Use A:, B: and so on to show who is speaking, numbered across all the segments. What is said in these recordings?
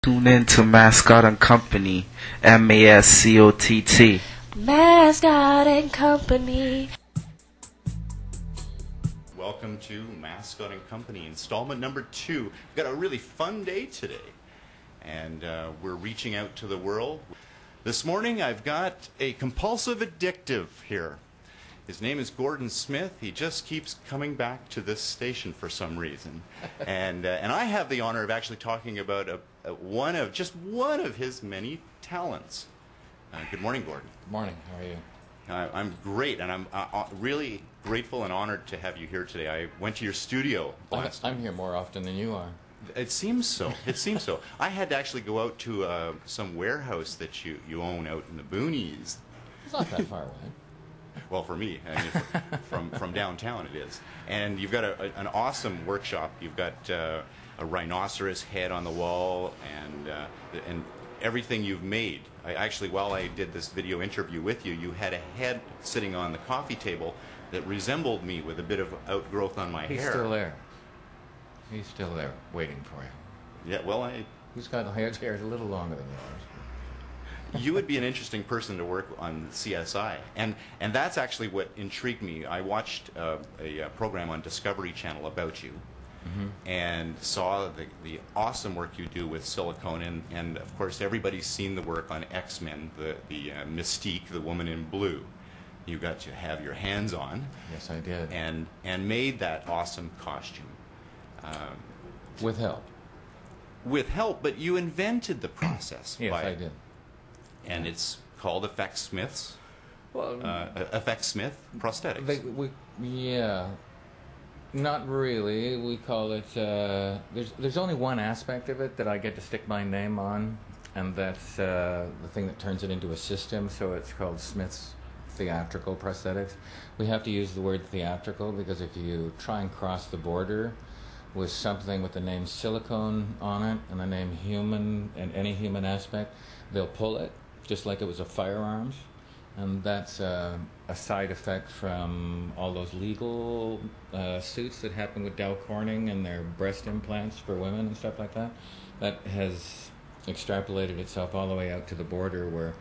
A: Tune in to Mascott and Company, Mascott.
B: Mascott and Company.
C: Welcome to Mascott and Company, installment number 2. We've got a really fun day today, and we're reaching out to the world. This morning I've got a compulsive addictive here. His name is Gordon Smith. He just keeps coming back to this station for some reason. And I have the honor of actually talking about one of his many talents. Good morning, Gordon.
D: Good morning. How are you?
C: I'm great, and I'm really grateful and honored to have you here today. I went to your studio last
D: I'm here more often than you are.
C: It seems so. It seems so. I had to actually go out to some warehouse that you own out in the boonies.
D: It's not that far away.
C: Well, for me, I mean, from downtown it is. And you've got an awesome workshop. You've got a rhinoceros head on the wall, and everything you've made. While I did this video interview with you, you had a head sitting on the coffee table that resembled me with a bit of outgrowth on my hair.
D: He's still there. He's still there, waiting for you.
C: Yeah, well,
D: He's got the hair a little longer than yours.
C: You would be an interesting person to work on CSI, and that's actually what intrigued me. I watched a program on Discovery Channel about you, and saw the awesome work you do with silicone, and of course everybody's seen the work on X-Men, the Mystique, the woman in blue. You got to have your hands on.
D: Yes, I did.
C: And made that awesome costume.
D: With help.
C: With help, but you invented the process.
D: Yes, I did.
C: And it's called FXSmith's.
D: Well,
C: FXSmith prosthetics.
D: Yeah, not really. We call it. There's only one aspect of it that I get to stick my name on, and that's the thing that turns it into a system. So it's called Smith's Theatrical Prosthetics. We have to use the word theatrical because if you try and cross the border with something with the name silicone on it and the name human and any human aspect, they'll pull it, just like it was a firearms. And that's a side effect from all those legal suits that happened with Dow Corning and their breast implants for women and stuff like that. That has extrapolated itself all the way out to the border where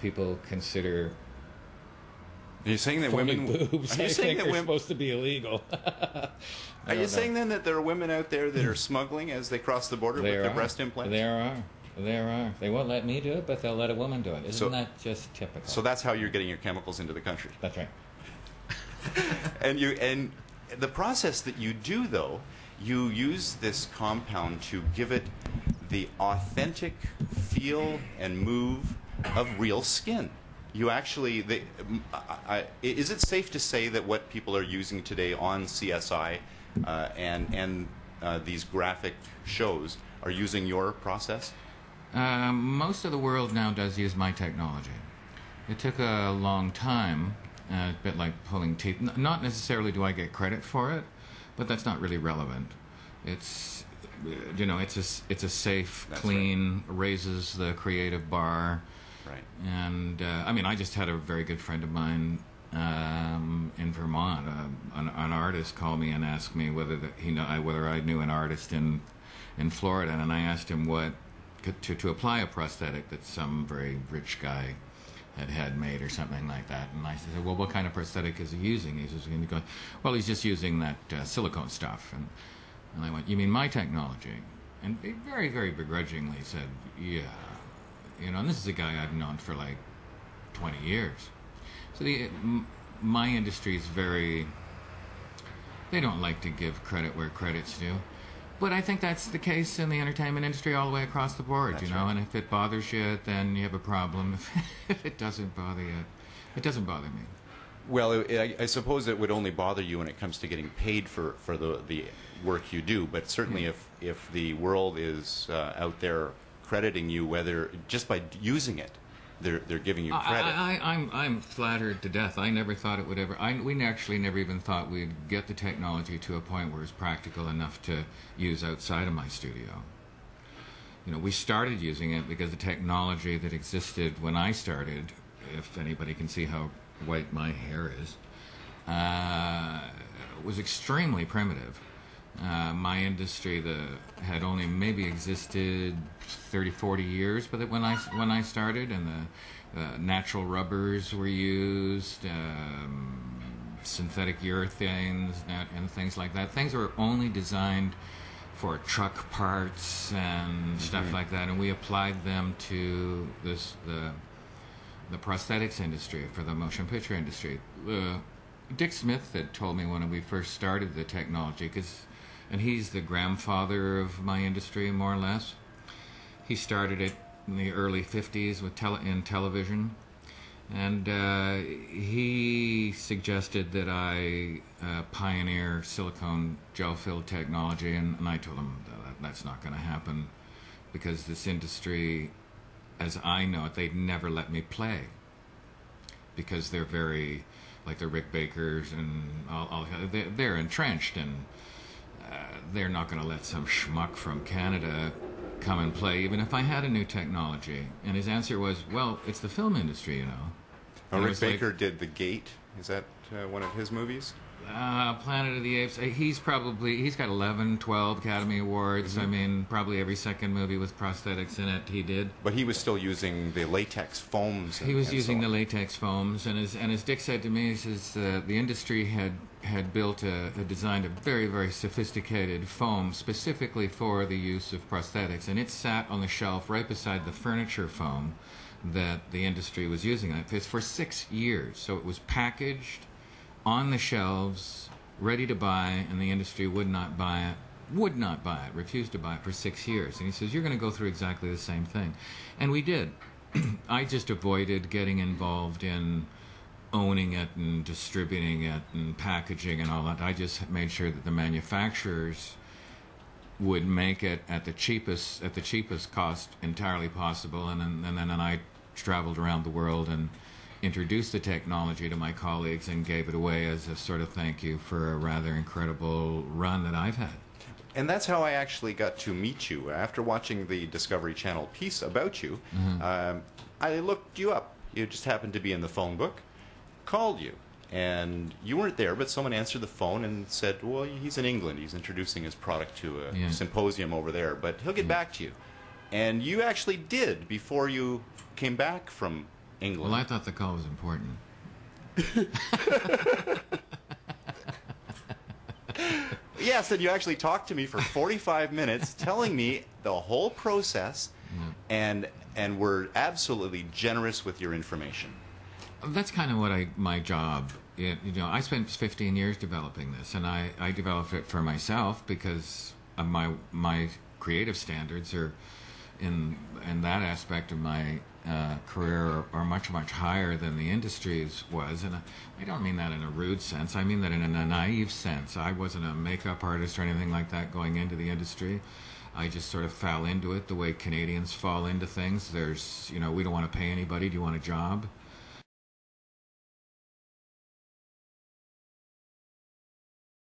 D: people consider
C: Are you saying that women
D: boobs,
C: are you saying that
D: they're
C: women
D: supposed to be illegal?
C: Are you saying then that there are women out there that are smuggling as they cross the border with their breast implants?
D: There are. They won't let me do it, but they'll let a woman do it. Isn't that just typical?
C: So that's how you're getting your chemicals into the country.
D: That's right.
C: And the process that you do, though, you use this compound to give it the authentic feel and move of real skin. You actually, is it safe to say that what people are using today on CSI and these graphic shows are using your process?
D: Most of the world now does use my technology. It took a long time, a bit like pulling teeth. Not necessarily do I get credit for it, but that's not really relevant. It's, it's a safe, that's clean, right. Raises the creative bar.
C: Right.
D: And I just had a very good friend of mine in Vermont. An artist called me and asked me whether I knew an artist in Florida, and I asked him what to apply a prosthetic that some very rich guy had made or something like that. And I said, well, what kind of prosthetic is he using? He says, well, he's just using that silicone stuff. And I went, you mean my technology? And he very, very begrudgingly said, yeah. And this is a guy I've known for like 20 years. So my industry is they don't like to give credit where credit's due. But I think that's the case in the entertainment industry all the way across the board,
C: Right.
D: And if it bothers you, then you have a problem. If it doesn't bother you, it doesn't bother me.
C: Well, I suppose it would only bother you when it comes to getting paid for the work you do, but certainly if the world is out there crediting you, whether just by using it, they're giving you credit.
D: I'm flattered to death. I never thought it would ever. We actually never even thought we'd get the technology to a point where it's practical enough to use outside of my studio. We started using it because the technology that existed when I started, if anybody can see how white my hair is, was extremely primitive. My industry had only maybe existed 30, 40 years, but when I started, and the natural rubbers were used, synthetic urethanes and things like that. Things were only designed for truck parts and stuff like that, and we applied them to the prosthetics industry, for the motion picture industry. Dick Smith had told me when we first started the technology, and he's the grandfather of my industry, more or less. He started it in the early 50s in television, and he suggested that I pioneer silicone gel-filled technology, and I told him that's not going to happen, because this industry, as I know it, they'd never let me play, because they're very, like the Rick Bakers and they're entrenched, and they're not going to let some schmuck from Canada come and play, even if I had a new technology. And his answer was, well, it's the film industry, you know.
C: Oh, Rick Baker did The Gate. Is that one of his movies?
D: Planet of the Apes. He's got 11, 12 Academy Awards. I mean, probably every second movie with prosthetics in it he did.
C: But he was still using the latex foams.
D: He was using the latex foams, and as Dick said to me, he says the industry had designed a very, very sophisticated foam specifically for the use of prosthetics, and it sat on the shelf right beside the furniture foam that the industry was using. It's for 6 years, so it was packaged on the shelves, ready to buy, and the industry would not buy it, refused to buy it for 6 years. And he says, you're going to go through exactly the same thing. And we did. I just avoided getting involved in owning it and distributing it and packaging and all that. I just made sure that the manufacturers would make it at the cheapest cost entirely possible, and then I traveled around the world and introduced the technology to my colleagues and gave it away as a sort of thank you for a rather incredible run that I've had.
C: And that's how I actually got to meet you. After watching the Discovery Channel piece about you, I looked you up. You just happened to be in the phone book, called you, and you weren't there, but someone answered the phone and said, well, he's in England. He's introducing his product to a symposium over there, but he'll get back to you. And you actually did before you came back from England.
D: Well, I thought the call was important.
C: Yes, and you actually talked to me for 45 minutes, telling me the whole process, and were absolutely generous with your information.
D: That's kind of what my job. I spent 15 years developing this, and I developed it for myself because of my creative standards are in that aspect of my career are much, much higher than the industry's was. And I don't mean that in a rude sense. I mean that in a naive sense. I wasn't a makeup artist or anything like that going into the industry. I just sort of fell into it the way Canadians fall into things. We don't want to pay anybody. Do you want a job?